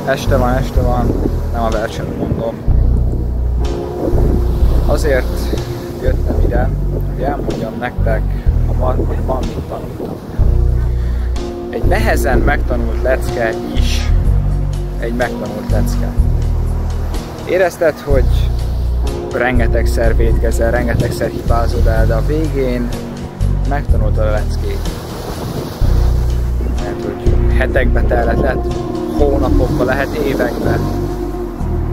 Este van, nem a versenyt mondom. Azért jöttem ide, hogy elmondjam nektek, hogy ma mit tanultam. Egy nehezen megtanult lecke is egy megtanult lecke. Érezted, hogy rengetegszer vétkezel, rengetegszer hibázod el, de a végén megtanultad a leckét. Lehet, hogy hetekbe telhet, lehet hónapokba, lehet évekbe.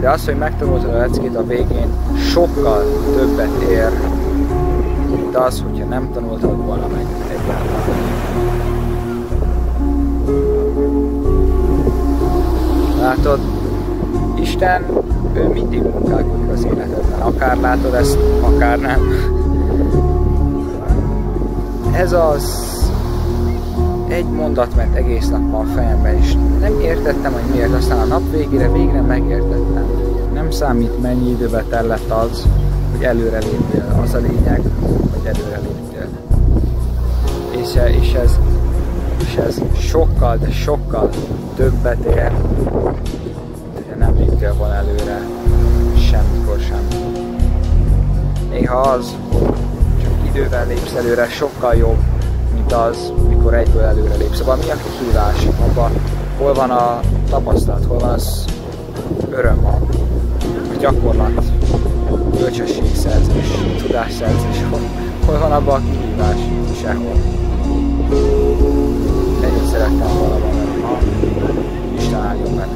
De az, hogy megtanultad a leckét, a végén sokkal többet ér, mint az, hogyha nem tanultad volna meg egyáltalán. Látod, Isten, ő mindig munkálkodik az életedben. Akár látod ezt, akár nem. Ez az egy mondat ment egész nap a fejemben, és nem értettem, hogy miért. Aztán a nap végére végre megértettem. Nem számít, mennyi időbe tellett az, hogy előre léptél. Az a lényeg, hogy előre léptél. És ez sokkal, de sokkal többet ér, hogyha nem léptél volna előre semmikor sem. Néha az, csak idővel lépsz előre, sokkal jobb, mint az, mikor egyből előre lépsz. Szóval mi a kihívás abban? Hol van a tapasztalat, hol van az öröm, a gyakorlat, bölcsességszerzés, tudásszerzés, hol van abban a kihívás? Sehol. Ennyit szerettem volna mondani ma. Isten áldjon meg.